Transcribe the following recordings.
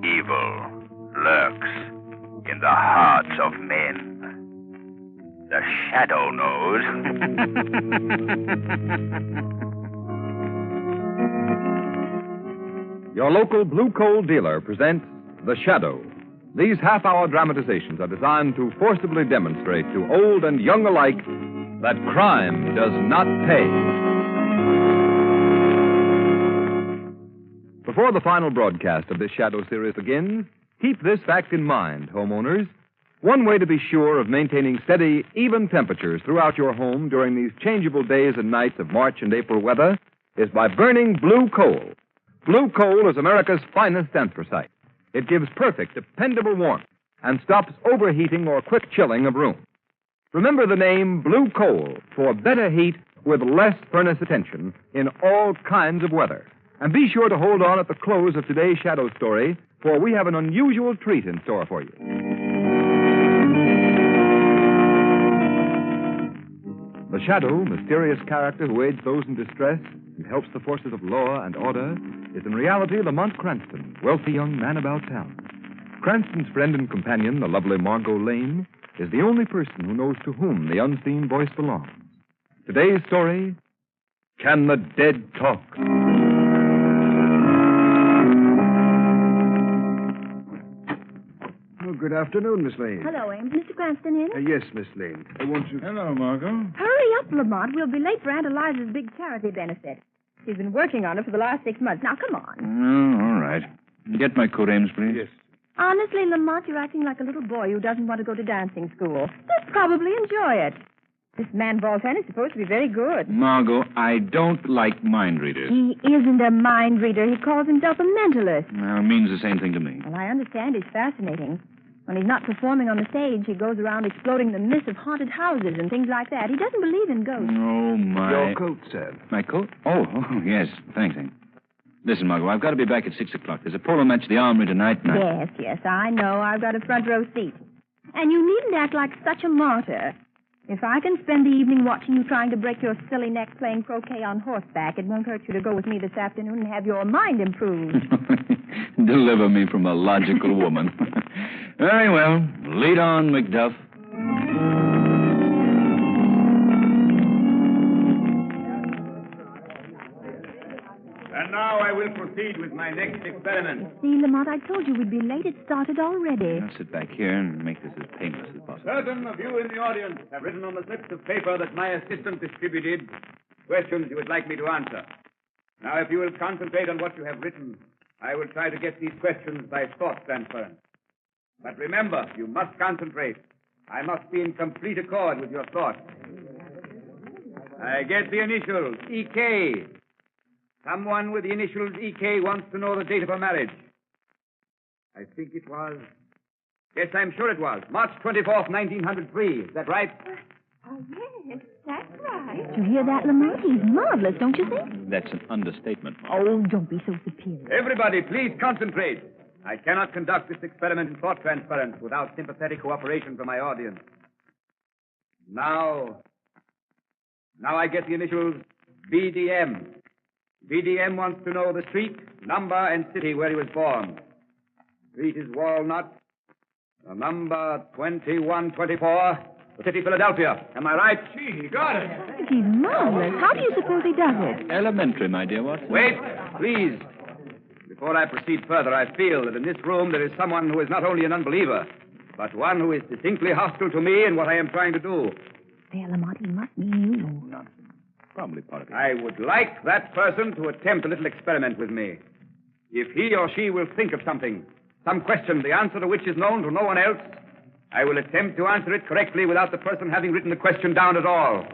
Evil lurks in the hearts of men. The Shadow knows. Your local Blue Coal dealer presents The Shadow. These half-hour dramatizations are designed to forcibly demonstrate to old and young alike that crime does not pay. Before the final broadcast of this Shadow series begins, keep this fact in mind, homeowners. One way to be sure of maintaining steady, even temperatures throughout your home during these changeable days and nights of March and April weather is by burning blue coal. Blue coal is America's finest anthracite. It gives perfect, dependable warmth and stops overheating or quick chilling of rooms. Remember the name Blue Coal for better heat with less furnace attention in all kinds of weather. And be sure to hold on at the close of today's Shadow story, for we have an unusual treat in store for you. The Shadow, mysterious character who aids those in distress and helps the forces of law and order, is in reality Lamont Cranston, wealthy young man about town. Cranston's friend and companion, the lovely Margot Lane, is the only person who knows to whom the unseen voice belongs. Today's story, Can the Dead Talk? Oh, good afternoon, Miss Lane. Hello, Ames. Mr. Cranston in? Yes, Miss Lane. I want you... Hello, Margot. Hurry up, Lamont. We'll be late for Aunt Eliza's big charity benefit. She's been working on it for the last 6 months. Now, come on. Oh, all right. Get my coat, Ames, please. Yes. Honestly, Lamont, you're acting like a little boy who doesn't want to go to dancing school. You'll probably enjoy it. This man Voltaire is supposed to be very good. Margot, I don't like mind readers. He isn't a mind reader. He calls himself a mentalist. Well, it means the same thing to me. Well, I understand he's fascinating. When he's not performing on the stage, he goes around exploding the myths of haunted houses and things like that. He doesn't believe in ghosts. Oh, my... Your coat, sir. My coat? Oh, yes. Thanks, Ames. Listen, Margot, I've got to be back at 6 o'clock. There's a polo match at the Armory tonight. Yes, I know. I've got a front row seat. And you needn't act like such a martyr. If I can spend the evening watching you trying to break your silly neck playing croquet on horseback, it won't hurt you to go with me this afternoon and have your mind improved. Deliver me from a logical woman. Very well. Lead on, Macduff. And now I will proceed with my next experiment. See, Lamont, I told you we'd be late. It started already. I'll sit back here and make this as painless as possible. Certain of you in the audience have written on the slips of paper that my assistant distributed questions you would like me to answer. Now, if you will concentrate on what you have written, I will try to get these questions by thought transference. But remember, you must concentrate. I must be in complete accord with your thoughts. I get the initials, E.K. Someone with the initials E.K. wants to know the date of her marriage. I think it was... Yes, I'm sure it was. March 24th, 1903. Is that right? Oh, yes, that's right. Did you hear that, Lamont? He's marvelous, don't you think? That's an understatement. Oh, don't be so superior. Everybody, please concentrate. I cannot conduct this experiment in thought transference without sympathetic cooperation from my audience. Now I get the initials BDM. BDM wants to know the street, number, and city where he was born. Street is Walnut. The number 2124. The city, Philadelphia. Am I right? Gee, he got it. He's marvelous. How do you suppose he does it? Elementary, my dear Watson. Wait, please. Before I proceed further, I feel that in this room there is someone who is not only an unbeliever, but one who is distinctly hostile to me and what I am trying to do. There, Lamont, he must mean you. Nonsense. Probably part of it. I would like that person to attempt a little experiment with me. If he or she will think of something, some question, the answer to which is known to no one else, I will attempt to answer it correctly without the person having written the question down at all.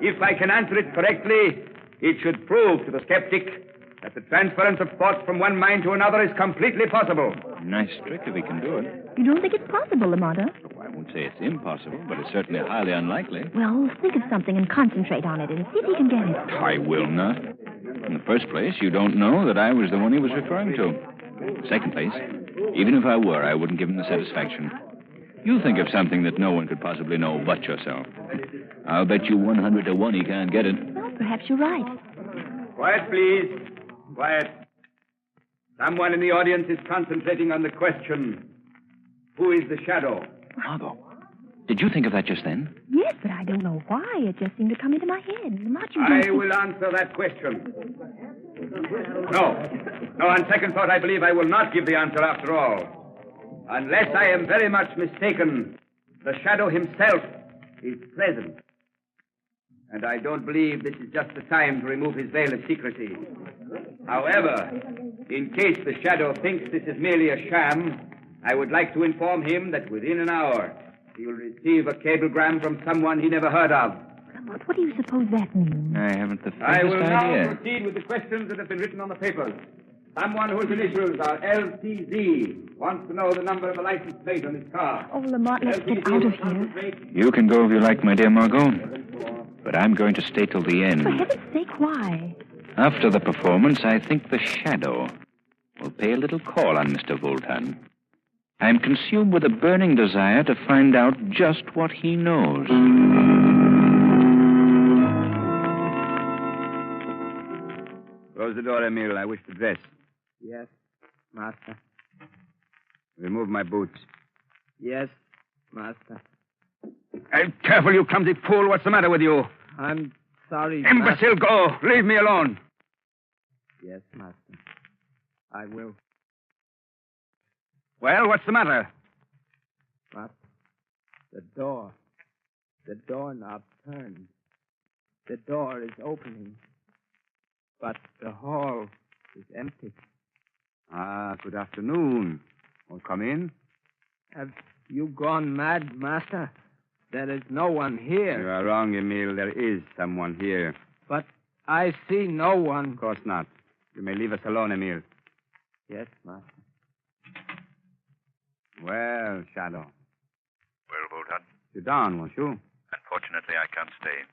If I can answer it correctly, it should prove to the skeptic that the transference of thoughts from one mind to another is completely possible. Nice trick if we can do it. You don't think it's possible, Lamont, huh? Oh, I won't say it's impossible, but it's certainly highly unlikely. Well, think of something and concentrate on it and see if you can get it. I will not. In the first place, you don't know that I was the one he was referring to. Second place, even if I were, I wouldn't give him the satisfaction. You think of something that no one could possibly know but yourself. I'll bet you 100 to 1 he can't get it. Well, perhaps you're right. Quiet, please. Quiet. Someone in the audience is concentrating on the question, who is the shadow? Margot, did you think of that just then? Yes, but I don't know why. It just seemed to come into my head. I will answer that question. No, on second thought, I believe I will not give the answer after all. Unless I am very much mistaken, the shadow himself is present. And I don't believe this is just the time to remove his veil of secrecy. However, in case the shadow thinks this is merely a sham, I would like to inform him that within an hour, he will receive a cablegram from someone he never heard of. What do you suppose that means? I haven't the I faintest will now idea. proceed with the questions that have been written on the papers. Someone whose initials are LTZ wants to know the number of the license plate on his car. Oh, Lamont, let's get out of here. You can go if you like, my dear Margot. But I'm going to stay till the end. For heaven's sake, why? After the performance, I think the shadow will pay a little call on Mr. Voltan. I'm consumed with a burning desire to find out just what he knows. Close the door, Emil. I wish to dress. Yes, master. Remove my boots. Yes, master. Hey, careful, you clumsy fool. What's the matter with you? I'm sorry, Imbecile, go. Leave me alone. Yes, master. I will. Well, what's the matter? Master, the doorknob turned. The door is opening. But the hall is empty. Ah, good afternoon. Oh, come in. Have you gone mad, master? There is no one here. You are wrong, Emil. There is someone here. But I see no one. Of course not. You may leave us alone, Emil. Yes, master. Well, Shadow. Well, Voltan, Sit down, won't you? unfortunately, I can't stay.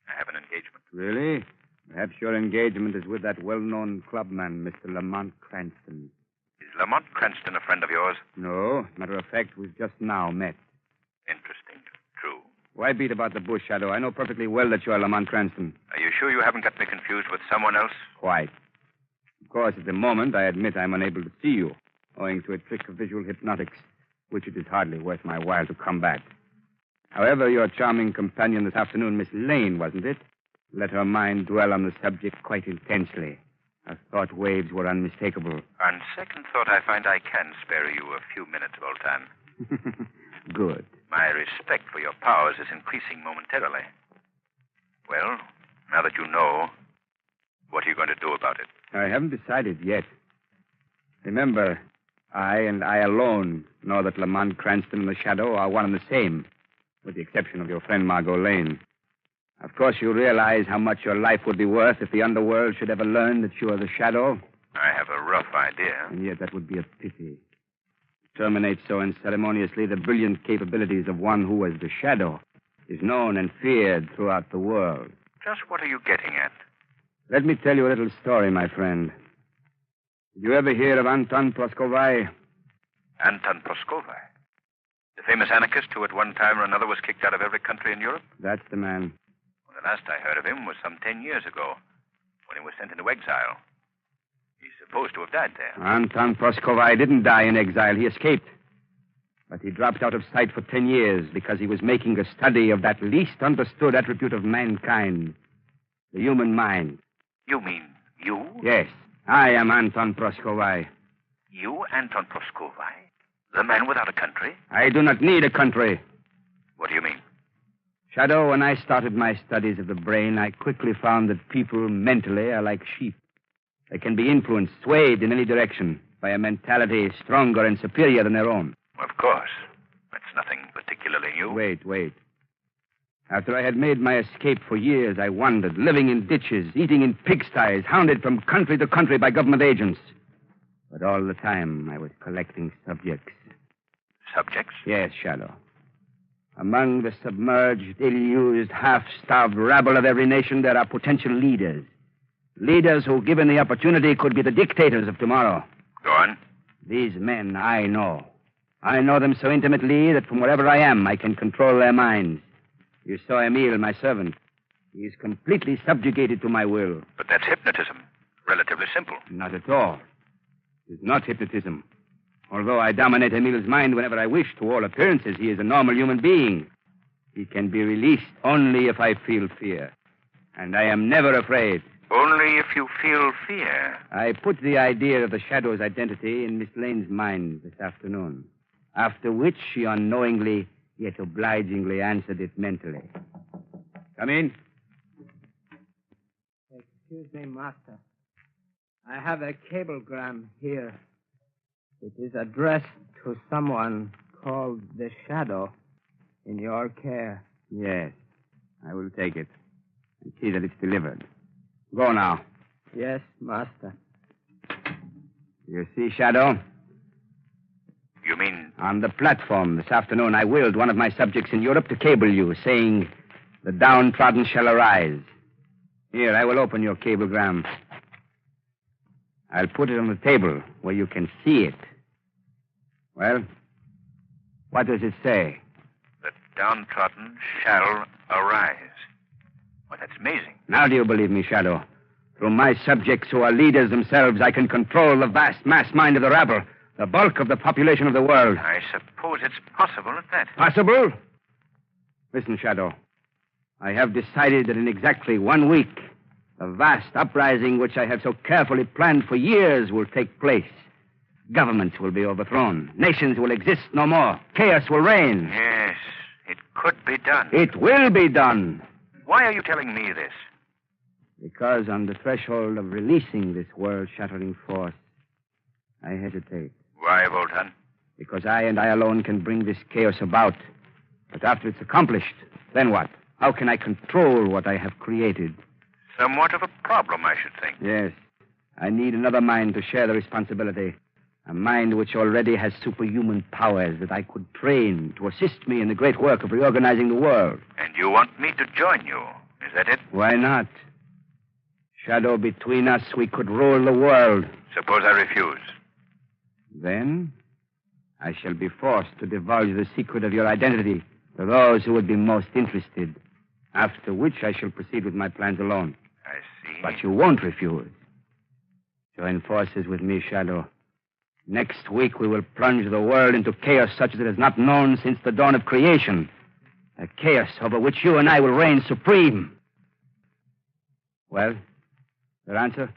I have an engagement. Really? Perhaps your engagement is with that well-known clubman, Mr. Lamont Cranston. Is Lamont Cranston a friend of yours? No. Matter of fact, we've just now met. Interesting. True. Why beat about the bush, Shadow? I know perfectly well that you're Lamont Cranston. Are you sure you haven't got me confused with someone else? Quite. Of course, at the moment, I admit I'm unable to see you, owing to a trick of visual hypnotics, which it is hardly worth my while to combat. However, your charming companion this afternoon, Miss Lane, wasn't it? Let her mind dwell on the subject quite intensely. Her thought waves were unmistakable. On second thought, I find I can spare you a few minutes, Voltan. Good. My respect for your powers is increasing momentarily. Well, now that you know, what are you going to do about it? I haven't decided yet. Remember, I and I alone know that Lamont Cranston and the Shadow are one and the same, with the exception of your friend Margot Lane. Of course, you realize how much your life would be worth if the underworld should ever learn that you are the Shadow. I have a rough idea. And yet that would be a pity. Terminate so unceremoniously the brilliant capabilities of one who, as the Shadow, is known and feared throughout the world. Just what are you getting at? Let me tell you a little story, my friend. Did you ever hear of Anton Proskovai? Anton Proskovai. The famous anarchist who at one time or another was kicked out of every country in Europe? That's the man. Well, the last I heard of him was some 10 years ago, when he was sent into exile. He's supposed to have died there. Anton Proskovai didn't die in exile. He escaped. But he dropped out of sight for 10 years because he was making a study of that least understood attribute of mankind, the human mind. You mean you? Yes, I am Anton Proskovai. You, Anton Proskovai? The man without a country? I do not need a country. What do you mean? Shadow, when I started my studies of the brain, I quickly found that people mentally are like sheep. They can be influenced, swayed in any direction by a mentality stronger and superior than their own. Of course. That's nothing particularly new. Wait. After I had made my escape for years, I wandered, living in ditches, eating in pigsties, hounded from country to country by government agents. But all the time, I was collecting subjects. Subjects? Yes, Shadow. Among the submerged, ill-used, half-starved rabble of every nation, there are potential leaders. Leaders who, given the opportunity, could be the dictators of tomorrow. Go on. These men I know. I know them so intimately that from wherever I am, I can control their minds. You saw Emil, my servant. He is completely subjugated to my will. But that's hypnotism. Relatively simple. Not at all. It is not hypnotism. Although I dominate Emil's mind whenever I wish, to all appearances, he is a normal human being. He can be released only if I feel fear. And I am never afraid. Only if you feel fear. I put the idea of the Shadow's identity in Miss Lane's mind this afternoon, after which she unknowingly, yet obligingly answered it mentally. Come in. Excuse me, Master. I have a cablegram here. It is addressed to someone called the Shadow in your care. Yes, I will take it and see that it's delivered. Go now. Yes, Master. You see, Shadow? You mean... On the platform this afternoon, I willed one of my subjects in Europe to cable you, saying, the downtrodden shall arise. Here, I will open your cablegram. I'll put it on the table where you can see it. Well, what does it say? The downtrodden shall arise. Well, that's amazing. Now do you believe me, Shadow? Through my subjects who are leaders themselves, I can control the vast mass mind of the rabble, the bulk of the population of the world. I suppose it's possible at that. Possible? Listen, Shadow. I have decided that in exactly 1 week, the vast uprising which I have so carefully planned for years will take place. Governments will be overthrown. Nations will exist no more. Chaos will reign. Yes, it could be done. It will be done. Why are you telling me this? Because on the threshold of releasing this world-shattering force, I hesitate. Why, Voltan? Because I and I alone can bring this chaos about. But after it's accomplished, then what? How can I control what I have created? Somewhat of a problem, I should think. Yes. I need another mind to share the responsibility. A mind which already has superhuman powers that I could train to assist me in the great work of reorganizing the world. And you want me to join you, is that it? Why not? Shadow, between us, we could rule the world. Suppose I refuse. Then I shall be forced to divulge the secret of your identity to those who would be most interested, after which I shall proceed with my plans alone. I see. But you won't refuse. Join forces with me, Shadow. Next week, we will plunge the world into chaos such as it has not known since the dawn of creation. A chaos over which you and I will reign supreme. Well, your answer?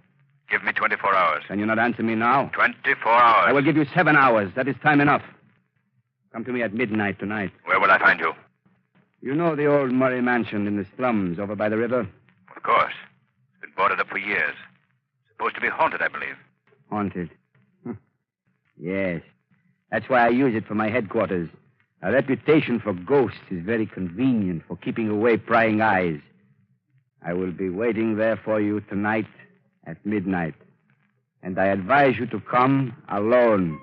Give me 24 hours. Can you not answer me now? 24 hours. I will give you 7 hours. That is time enough. Come to me at midnight tonight. Where will I find you? You know the old Murray mansion in the slums over by the river? Of course. It's been boarded up for years. Supposed to be haunted, I believe. Haunted? Yes. That's why I use it for my headquarters. A reputation for ghosts is very convenient for keeping away prying eyes. I will be waiting there for you tonight at midnight. And I advise you to come alone.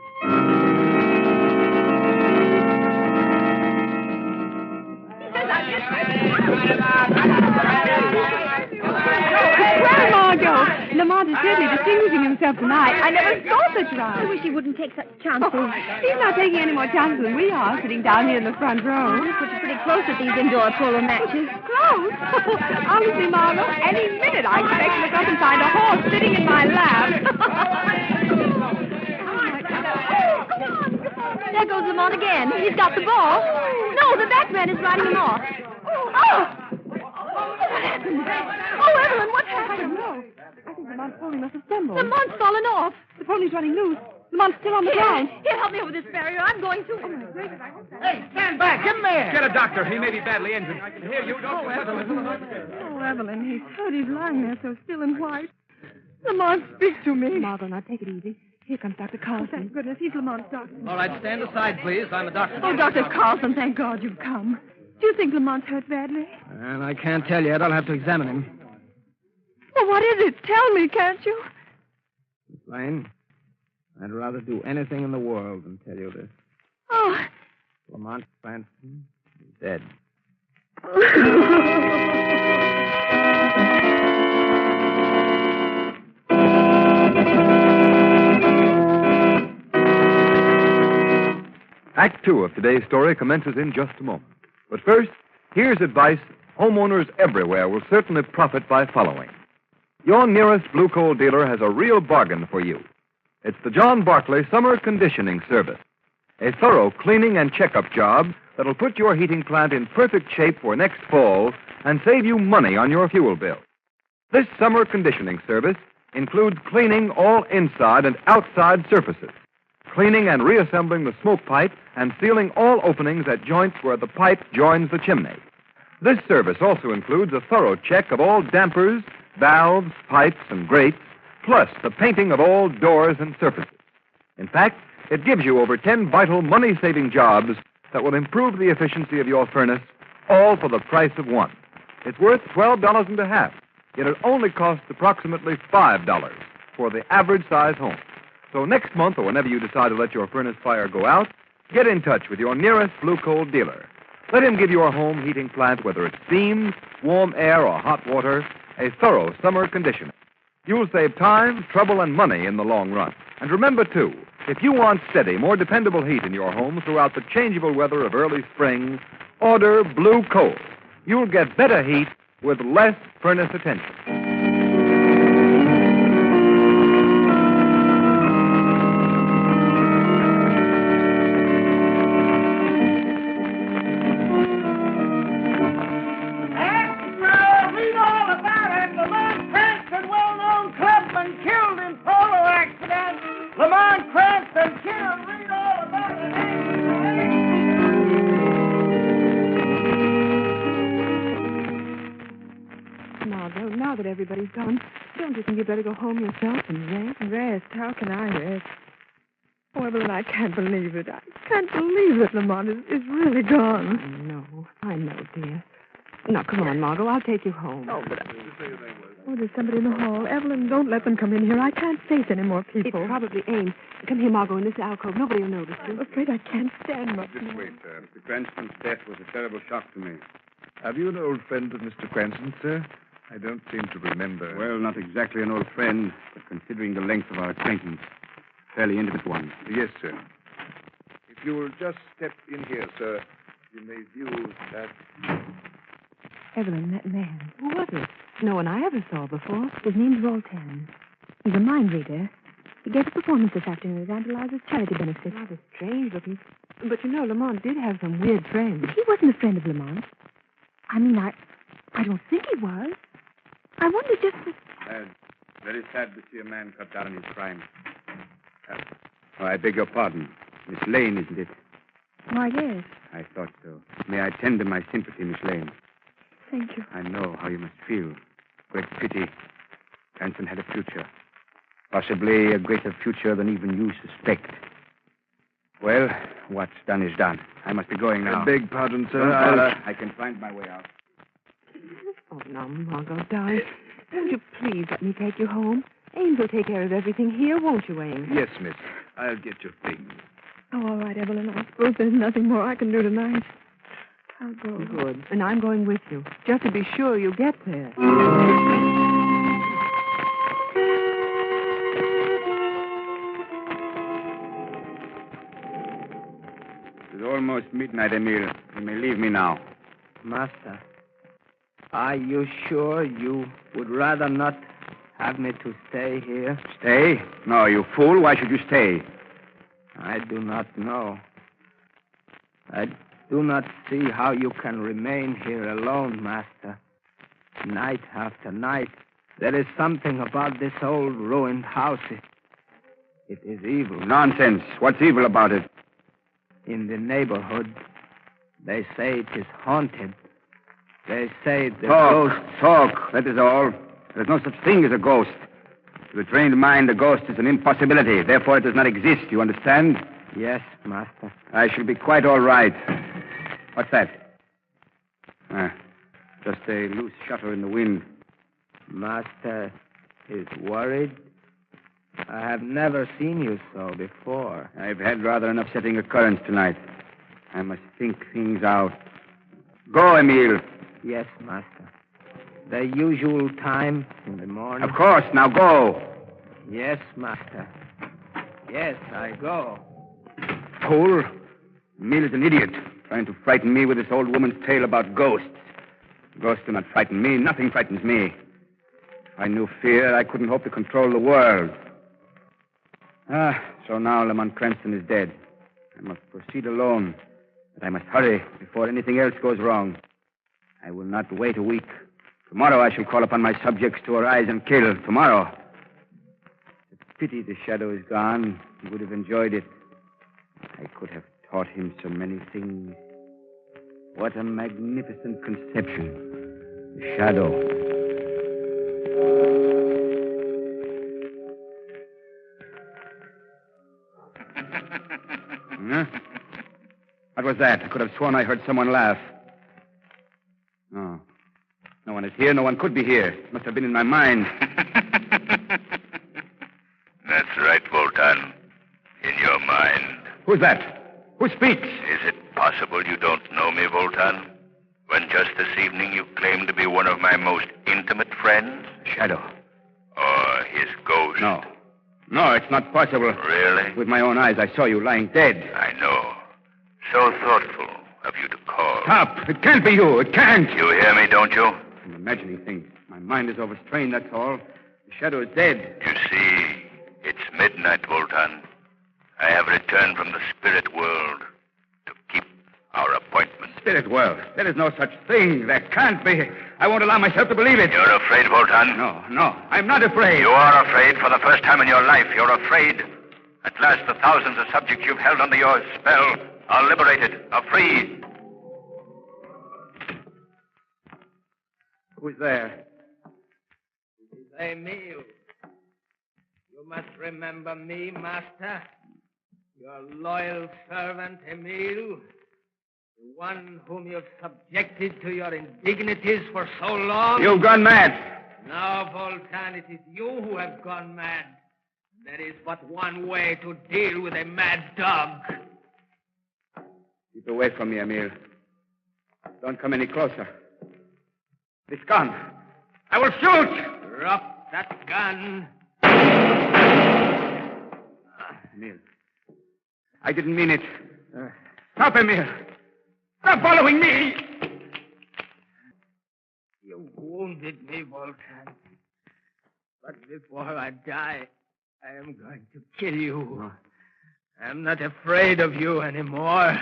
Well, Margot, Lamont is certainly distinguishing himself tonight. I never saw such I rise. wish he wouldn't take such chances. He's not taking any more chances than we are, sitting down here in the front row. He puts you pretty close at these indoor polo matches. Close? Honestly, Margot, any minute I expect to look up and find a horse sitting in my lap. There goes Lamont again. He's got the ball. No, the back man is riding him off. Oh! What happened? Oh, Evelyn, what happened? No, I think Lamont's pony must have stumbled. Lamont's fallen off. The pony's running loose. Lamont's still on the ground. Here, help me over this barrier. I'm going to. Hey, stand back. Give him here. Get a doctor. He may be badly injured. I can hear you. Don't Oh, Evelyn, he's hurt. He's lying there so still and white. Lamont, speak to me. Margot, now take it easy. Here comes Dr. Carlson. Oh, thank goodness. He's Lamont's doctor. All right, stand aside, please. I'm a doctor. Oh, Dr. Carlson, thank God you've come. Do you think Lamont's hurt badly? And I can't tell yet. I'll have to examine him. Well, what is it? Tell me, can't you? Miss Lane, I'd rather do anything in the world than tell you this. Oh. Lamont Cranston is dead. Act 2 of today's story commences in just a moment. But first, here's advice homeowners everywhere will certainly profit by following. Your nearest blue coal dealer has a real bargain for you. It's the John Barclay Summer Conditioning Service, a thorough cleaning and checkup job that'll put your heating plant in perfect shape for next fall and save you money on your fuel bill. This summer conditioning service includes cleaning all inside and outside surfaces, cleaning and reassembling the smoke pipe, and sealing all openings at joints where the pipe joins the chimney. This service also includes a thorough check of all dampers, valves, pipes, and grates, plus the painting of all doors and surfaces. In fact, it gives you over 10 vital money-saving jobs that will improve the efficiency of your furnace, all for the price of one. It's worth $12 and a half, yet it only costs approximately $5 for the average-size home. So next month, or whenever you decide to let your furnace fire go out, get in touch with your nearest Blue Coal dealer. Let him give your home heating plant, whether it's steam, warm air, or hot water, a thorough summer conditioner. You'll save time, trouble, and money in the long run. And remember, too, if you want steady, more dependable heat in your home throughout the changeable weather of early spring, order Blue Coal. You'll get better heat with less furnace attention. Now that everybody's gone, don't you think you'd better go home yourself and rest? Rest? How can I rest? Oh, Evelyn, I can't believe it. I can't believe that Lamont is really gone. I know, dear. Now, come on, Margot. I'll take you home. Oh, but there's somebody in the hall. Evelyn, don't let them come in here. I can't face any more people. It's probably Ames. Come here, Margot, in this alcove. Nobody will notice you. I'm afraid I can't stand much Just more. wait, sir. Mr. Cranston's death was a terrible shock to me. Have you an old friend of Mr. Cranston, sir? I don't seem to remember. Well, not exactly an old friend, but considering the length of our acquaintance, fairly intimate one. Yes, sir. If you will just step in here, sir, you may view that. Evelyn, that man. Who was it? No one I ever saw before. His name's Voltaire. He's a mind reader. He gave a performance this afternoon at Aunt Eliza's charity benefit. Rather strange looking. But you know, Lamont did have some weird friends. He wasn't a friend of Lamont. I mean, I don't think he was. I wonder just... Very sad to see a man cut down in his prime. I beg your pardon. Miss Lane, isn't it? Why, yes. I thought so. May I tender my sympathy, Miss Lane? Thank you. I know how you must feel. Great pity. Cranston had a future. Possibly a greater future than even you suspect. Well, what's done is done. I must be going now. I beg pardon, sir. I can find my way out. Oh, now, Margot, darling, won't you please let me take you home? Ames will take care of everything here, won't you, Ames? Yes, miss. I'll get your things. Oh, all right, Evelyn. I suppose there's nothing more I can do tonight. I'll go. Good. And I'm going with you, just to be sure you get there. It's almost midnight, Emile. You may leave me now. Master, are you sure you would rather not have me to stay here? Stay? No, you fool. Why should you stay? I do not know. I do not see how you can remain here alone, Master. Night after night, there is something about this old ruined house. It is evil. Nonsense. What's evil about it? In the neighborhood, they say it is haunted. They say the ghost... Talk. That is all. There's no such thing as a ghost. To the trained mind, a ghost is an impossibility. Therefore, it does not exist. You understand? Yes, Master. I shall be quite all right. What's that? Just a loose shutter in the wind. Master is worried. I have never seen you so before. I've had rather an upsetting occurrence tonight. I must think things out. Go, Emile. Yes, Master. The usual time in the morning. Of course. Now go. Yes, Master. Yes, I go. Fool. Emile is an idiot, trying to frighten me with this old woman's tale about ghosts. Ghosts do not frighten me. Nothing frightens me. If I knew fear, I couldn't hope to control the world. So now Lamont Cranston is dead. I must proceed alone. But I must hurry before anything else goes wrong. I will not wait a week. Tomorrow I shall call upon my subjects to arise and kill. Tomorrow. It's a pity the shadow is gone. He would have enjoyed it. I could have taught him so many things. What a magnificent conception. The shadow. Huh? What was that? I could have sworn I heard someone laugh. No. No one is here. No one could be here. It must have been in my mind. That's right, Voltan. In your mind. Who's that? Who speaks? Is it possible you don't know me, Voltan? When just this evening you claimed to be one of my most intimate friends? Shadow. Or his ghost? No. No, it's not possible. Really? With my own eyes, I saw you lying dead. I know. So thoughtful of you to call. Stop! It can't be you. It can't. You hear me, don't you? I'm imagining things. My mind is overstrained, that's all. The shadow is dead. You see, it's midnight, Voltan. I have returned from the spirit world to keep our appointment. Spirit world? There is no such thing. There can't be. I won't allow myself to believe it. You're afraid, Voltan? No. I'm not afraid. You are afraid for the first time in your life. You're afraid. At last, the thousands of subjects you've held under your spell are liberated, are free. Who's there? It is Emil. You must remember me, master. Your loyal servant, Emil. The one whom you've subjected to your indignities for so long. You've gone mad. Now, Voltan, it is you who have gone mad. There is but one way to deal with a mad dog. Keep away from me, Emil. Don't come any closer. This gun. I will shoot! Drop that gun. Emil. I didn't mean it. Stop, Emil. Stop following me! You wounded me, Voltan. But before I die, I am going to kill you. No. I'm not afraid of you anymore.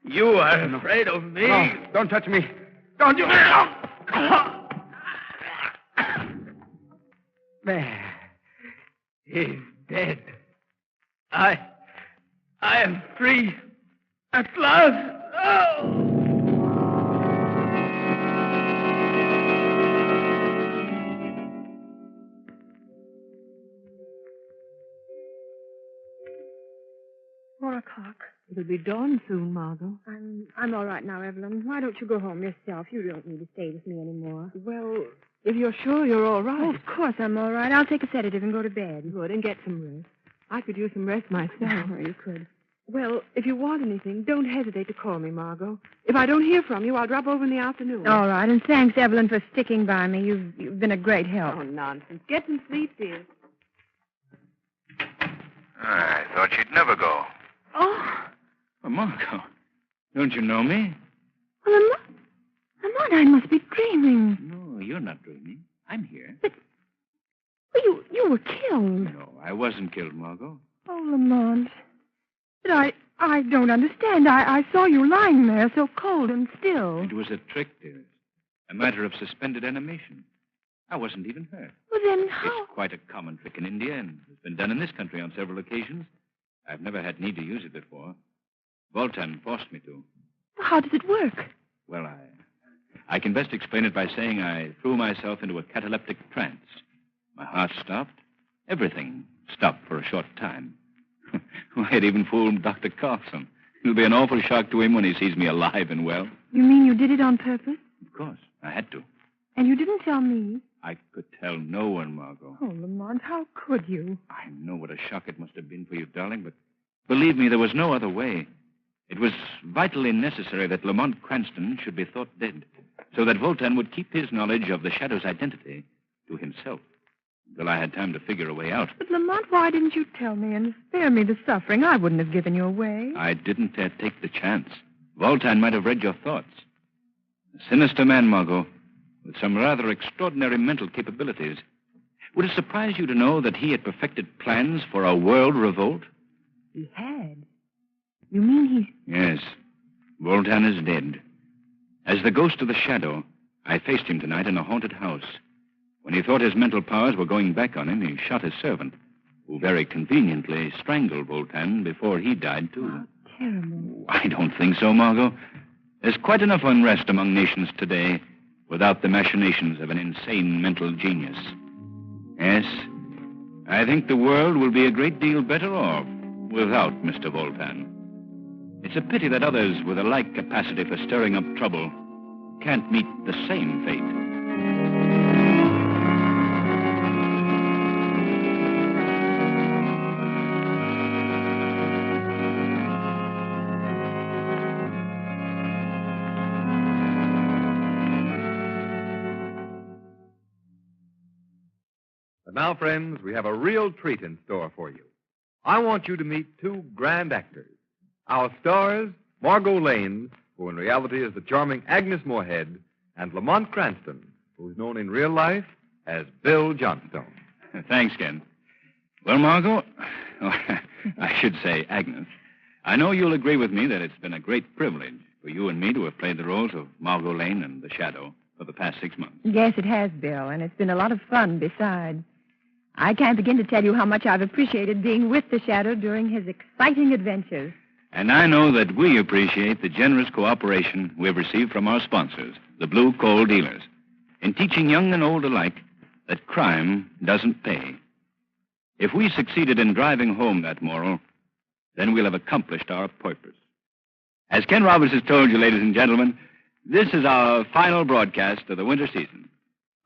You are afraid of me. No, don't touch me. Don't you... There. He's dead. I am free. At last. Oh! It'll be dawn soon, Margot. I'm all right now, Evelyn. Why don't you go home yourself? You don't need to stay with me anymore. Well, if you're sure you're all right. Oh, of course I'm all right. I'll take a sedative and go to bed. Good, and get some rest. I could use some rest myself. Oh, you could. Well, if you want anything, don't hesitate to call me, Margot. If I don't hear from you, I'll drop over in the afternoon. All right, and thanks, Evelyn, for sticking by me. You've been a great help. Oh, nonsense. Get some sleep, dear. I thought she'd never go. Oh. Well, Margot, don't you know me? Well, Lamont, I must be dreaming. No, you're not dreaming. I'm here. But you were killed. No, I wasn't killed, Margot. Oh, Lamont. But I don't understand. I saw you lying there so cold and still. It was a trick, dearest. A matter of suspended animation. I wasn't even hurt. Well, then how... It's quite a common trick in India, and has been done in this country on several occasions. I've never had need to use it before. Voltan forced me to. How does it work? Well, I can best explain it by saying I threw myself into a cataleptic trance. My heart stopped. Everything stopped for a short time. I had even fooled Dr. Carlson. It'll be an awful shock to him when he sees me alive and well. You mean you did it on purpose? Of course, I had to. And you didn't tell me? I could tell no one, Margot. Oh, Lamont, how could you? I know what a shock it must have been for you, darling, but believe me, there was no other way. It was vitally necessary that Lamont Cranston should be thought dead, so that Voltan would keep his knowledge of the Shadow's identity to himself, until I had time to figure a way out. But, Lamont, why didn't you tell me and spare me the suffering? I wouldn't have given you away. I didn't dare take the chance. Voltan might have read your thoughts. A sinister man, Margot, with some rather extraordinary mental capabilities. Would it surprise you to know that he had perfected plans for a world revolt? He had? You mean he's... Yes. Voltan is dead. As the ghost of the Shadow, I faced him tonight in a haunted house. When he thought his mental powers were going back on him, he shot his servant, who very conveniently strangled Voltan before he died, too. Oh, terrible. I don't think so, Margot. There's quite enough unrest among nations today without the machinations of an insane mental genius. Yes, I think the world will be a great deal better off without Mr. Voltan. It's a pity that others with a like capacity for stirring up trouble can't meet the same fate. But now, friends, we have a real treat in store for you. I want you to meet two grand actors. Our stars, Margot Lane, who in reality is the charming Agnes Moorehead, and Lamont Cranston, who's known in real life as Bill Johnstone. Thanks, Ken. Well, Margot, I should say Agnes, I know you'll agree with me that it's been a great privilege for you and me to have played the roles of Margot Lane and the Shadow for the past 6 months. Yes, it has, Bill, and it's been a lot of fun besides. I can't begin to tell you how much I've appreciated being with the Shadow during his exciting adventures. And I know that we appreciate the generous cooperation we've received from our sponsors, the Blue Coal Dealers, in teaching young and old alike that crime doesn't pay. If we succeeded in driving home that moral, then we'll have accomplished our purpose. As Ken Roberts has told you, ladies and gentlemen, this is our final broadcast of the winter season.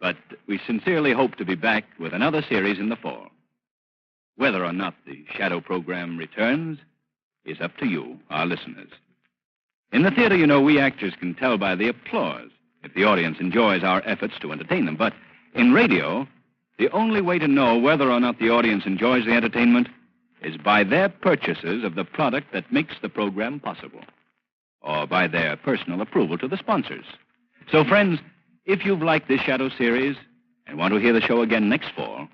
But we sincerely hope to be back with another series in the fall. Whether or not the Shadow program returns is up to you, our listeners. In the theater, you know, we actors can tell by the applause if the audience enjoys our efforts to entertain them. But in radio, the only way to know whether or not the audience enjoys the entertainment is by their purchases of the product that makes the program possible, or by their personal approval to the sponsors. So, friends, if you've liked this Shadow series and want to hear the show again next fall,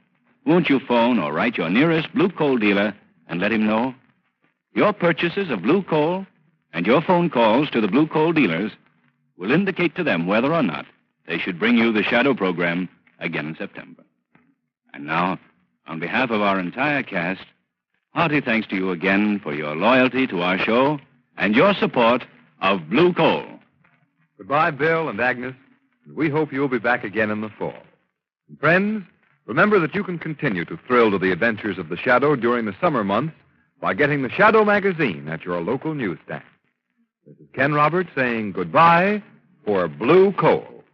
won't you phone or write your nearest Blue Coal dealer and let him know? Your purchases of Blue Coal and your phone calls to the Blue Coal dealers will indicate to them whether or not they should bring you the Shadow program again in September. And now, on behalf of our entire cast, hearty thanks to you again for your loyalty to our show and your support of Blue Coal. Goodbye, Bill and Agnes. We hope you'll be back again in the fall. And friends, remember that you can continue to thrill to the adventures of the Shadow during the summer months by getting the Shadow magazine at your local newsstand. This is Ken Roberts saying goodbye for Blue Coal.